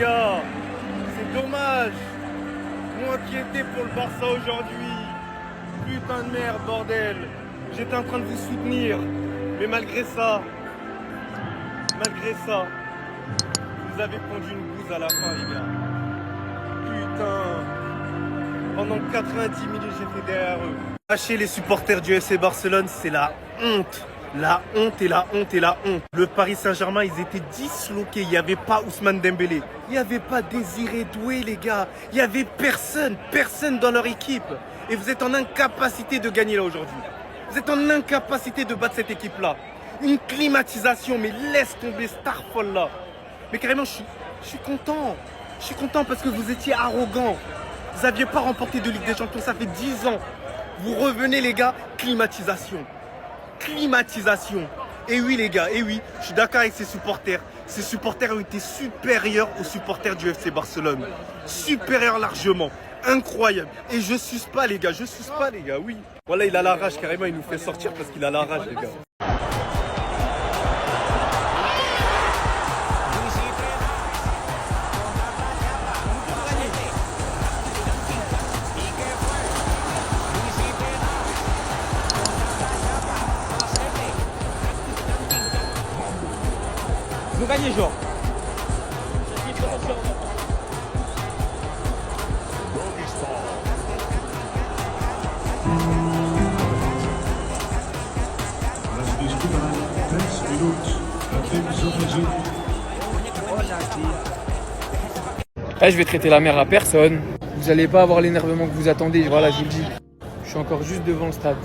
gars. C'est dommage. Moi qui étais pour le Barça aujourd'hui. Putain de merde, bordel. J'étais en train de vous soutenir. Mais malgré ça, vous avez pondu une bouse à la fin, les gars. Putain. Pendant 90 minutes, j'étais derrière eux. Lâcher les supporters du FC Barcelone, c'est la honte. La honte et la honte et la honte. Le Paris Saint-Germain, ils étaient disloqués. Il n'y avait pas Ousmane Dembélé. Il n'y avait pas Désiré Doué, les gars. Il n'y avait personne dans leur équipe. Et vous êtes en incapacité de gagner là aujourd'hui. Vous êtes en incapacité de battre cette équipe-là. Une climatisation, mais laisse tomber Starfall là. Mais carrément, je suis content. Je suis content parce que vous étiez arrogants. Vous n'aviez pas remporté de Ligue des Champions, ça fait 10 ans. Vous revenez les gars, climatisation. Climatisation. Et oui les gars, et oui, je suis d'accord avec ces supporters. Ces supporters ont été supérieurs aux supporters du FC Barcelone. Supérieurs largement. Incroyable. Et je suce pas les gars, oui. Voilà, il a la rage carrément, il nous fait sortir parce qu'il a la rage les gars. Vous gagnez, genre. Je vais traiter la mère à personne. Vous n'allez pas avoir l'énervement que vous attendez. Voilà, je vous le dis. Je suis encore juste devant le stade.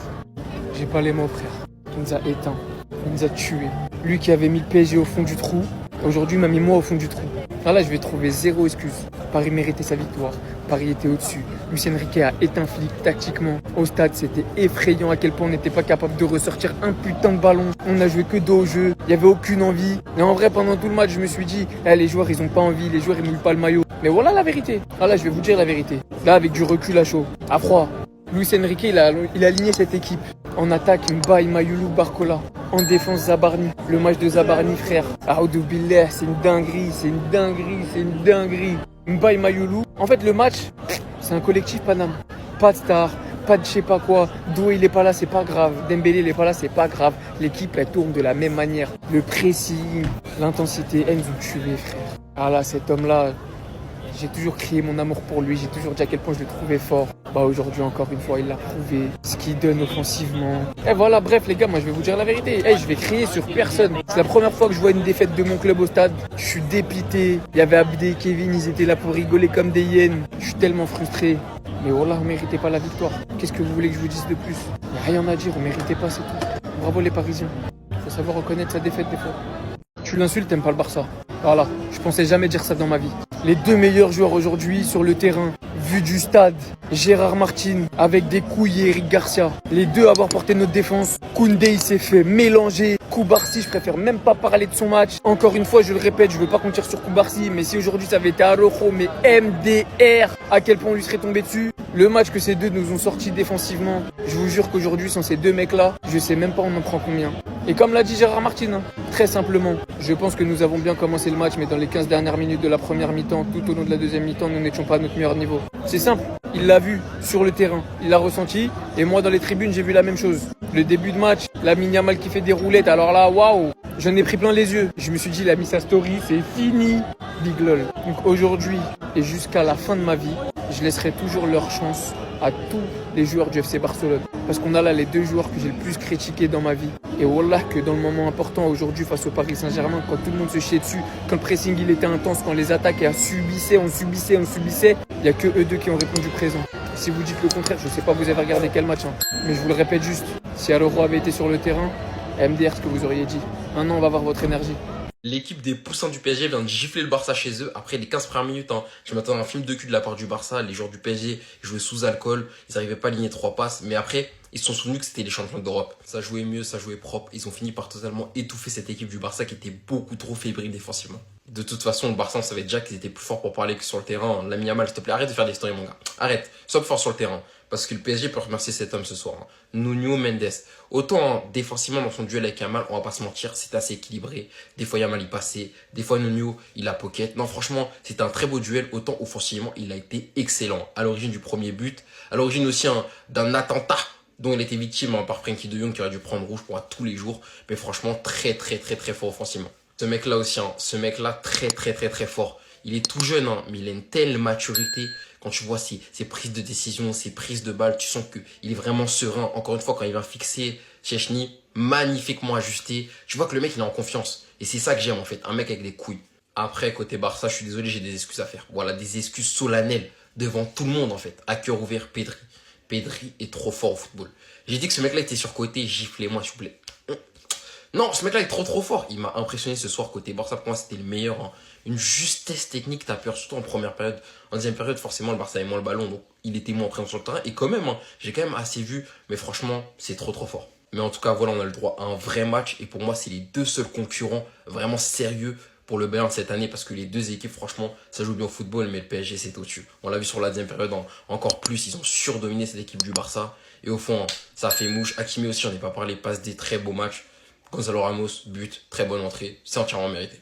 J'ai pas les mots, frère. Il nous a éteints. Il nous a tués. Lui qui avait mis le PSG au fond du trou, aujourd'hui m'a mis moi au fond du trou. Là, je vais trouver zéro excuse. Paris méritait sa victoire. Paris était au-dessus. Luis Enrique a éteint Flick tactiquement. Au stade, c'était effrayant à quel point on n'était pas capable de ressortir un putain de ballon. On a joué que dos au jeu. Il n'y avait aucune envie. Et en vrai, pendant tout le match, je me suis dit, les joueurs, ils ont pas envie. Les joueurs, ils mouillent pas le maillot. Mais voilà la vérité. Là, je vais vous dire la vérité. Là, avec du recul à chaud, à froid. Luis Enrique, il a aligné cette équipe. En attaque, Mbaye, Mayulu, Barcola. En défense, Zabarni. Le match de Zabarni, frère. Aoudou Billah, c'est une dinguerie, Mbaye, Mayulu. En fait, le match, c'est un collectif Paname. Pas de star, pas de je sais pas quoi. Doué, il est pas là, c'est pas grave. Dembélé, il est pas là, c'est pas grave. L'équipe, elle tourne de la même manière. Le pressing, l'intensité, elles nous ont tués, frère. Ah là, cet homme-là, j'ai toujours crié mon amour pour lui, j'ai toujours dit à quel point je le trouvais fort. Aujourd'hui encore une fois, il l'a prouvé, ce qu'il donne offensivement. Et voilà, bref les gars, moi je vais vous dire la vérité. Je vais crier sur personne. C'est la première fois que je vois une défaite de mon club au stade. Je suis dépité. Il y avait Abdé et Kevin, ils étaient là pour rigoler comme des hyènes. Je suis tellement frustré. Mais voilà, on méritait pas la victoire. Qu'est-ce que vous voulez que je vous dise de plus? Il n'y a rien à dire, on méritait pas, c'est tout. Bravo les Parisiens. Faut savoir reconnaître sa défaite des fois. Tu l'insultes, t'aimes pas le Barça. Voilà, je pensais jamais dire ça dans ma vie. Les deux meilleurs joueurs aujourd'hui sur le terrain, vu du stade, Gérard Martin avec des couilles et Eric Garcia. Les deux avoir porté notre défense. Koundé, il s'est fait mélanger. Koubarsi, je préfère même pas parler de son match. Encore une fois, je le répète, je veux pas qu'on tire sur Koubarsi, mais si aujourd'hui ça avait été Araujo, mais MDR, à quel point on lui serait tombé dessus. Le match que ces deux nous ont sorti défensivement, je vous jure qu'aujourd'hui, sans ces deux mecs-là, je sais même pas on en prend combien. Et comme l'a dit Gérard Martin, très simplement, je pense que nous avons bien commencé le match, mais dans les 15 dernières minutes de la première mi-temps, tout au long de la deuxième mi-temps, nous n'étions pas à notre meilleur niveau. C'est simple, il l'a vu sur le terrain, il l'a ressenti, et moi dans les tribunes, j'ai vu la même chose. Le début de match, Lamine Yamal qui fait des roulettes, alors là, waouh, j'en ai pris plein les yeux. Je me suis dit, il a mis sa story, c'est fini, big lol. Donc aujourd'hui, et jusqu'à la fin de ma vie, je laisserai toujours leur chance à tous les joueurs du FC Barcelone. Parce qu'on a là les deux joueurs que j'ai le plus critiqués dans ma vie. Et wallah que dans le moment important aujourd'hui face au Paris Saint-Germain, quand tout le monde se chiait dessus, quand le pressing il était intense, quand les attaques on subissait, il n'y a que eux deux qui ont répondu présent. Si vous dites le contraire, je ne sais pas vous avez regardé quel match, mais je vous le répète juste, si Araujo avait été sur le terrain, MDR ce que vous auriez dit. Maintenant on va voir votre énergie. L'équipe des poussins du PSG vient de gifler le Barça chez eux. Après les 15 premières minutes, je m'attendais à un film de cul de la part du Barça. Les joueurs du PSG jouaient sous alcool. Ils n'arrivaient pas à aligner 3 passes. Mais après, ils se sont souvenus que c'était les champions d'Europe. Ça jouait mieux, ça jouait propre. Ils ont fini par totalement étouffer cette équipe du Barça qui était beaucoup trop fébrile défensivement. De toute façon, le Barça, on savait déjà qu'ils étaient plus forts pour parler que sur le terrain. Lamine Yamal, s'il te plaît, arrête de faire des stories, mon gars. Arrête, sois plus fort sur le terrain. parce que le PSG peut remercier cet homme ce soir. Hein. Nuno Mendes. Autant défensivement dans son duel avec Yamal, on va pas se mentir, c'est assez équilibré. Des fois Yamal il passait, des fois Nuno il a pocket. Non franchement, c'était un très beau duel. Autant offensivement, il a été excellent. À l'origine du premier but, à l'origine aussi d'un attentat dont il était victime par Frenkie de Jong qui aurait dû prendre rouge pour tous les jours. Mais franchement, très fort offensivement. Ce mec-là aussi, ce mec-là très fort. Il est tout jeune, mais il a une telle maturité. Quand tu vois ses prises de décision, ses prises de balles, tu sens qu'il est vraiment serein. Encore une fois, quand il va fixer Szczęsny, magnifiquement ajusté. Tu vois que le mec, il est en confiance. Et c'est ça que j'aime en fait, un mec avec des couilles. Après, côté Barça, je suis désolé, j'ai des excuses à faire. Voilà, des excuses solennelles devant tout le monde en fait. À cœur ouvert, Pedri. Pedri est trop fort au football. J'ai dit que ce mec-là était surcoté, giflez-moi s'il vous plaît. Non, ce mec-là est trop fort. Il m'a impressionné ce soir côté Barça. Pour moi, c'était le meilleur. Hein. Une justesse technique, t'as peur, surtout en première période. En deuxième période, forcément, le Barça avait moins le ballon. Donc, il était moins présent sur le terrain. Et quand même, j'ai quand même assez vu. Mais franchement, c'est trop fort. Mais en tout cas, voilà, on a le droit à un vrai match. Et pour moi, c'est les deux seuls concurrents vraiment sérieux pour le Bayern cette année. Parce que les deux équipes, franchement, ça joue bien au football. Mais le PSG, c'est au-dessus. On l'a vu sur la deuxième période. Encore plus, ils ont surdominé cette équipe du Barça. Et au fond, ça a fait mouche. Hakimi aussi, j'en ai pas parlé, passe des très beaux matchs. Gonzalo Ramos, but, très bonne entrée, c'est entièrement mérité.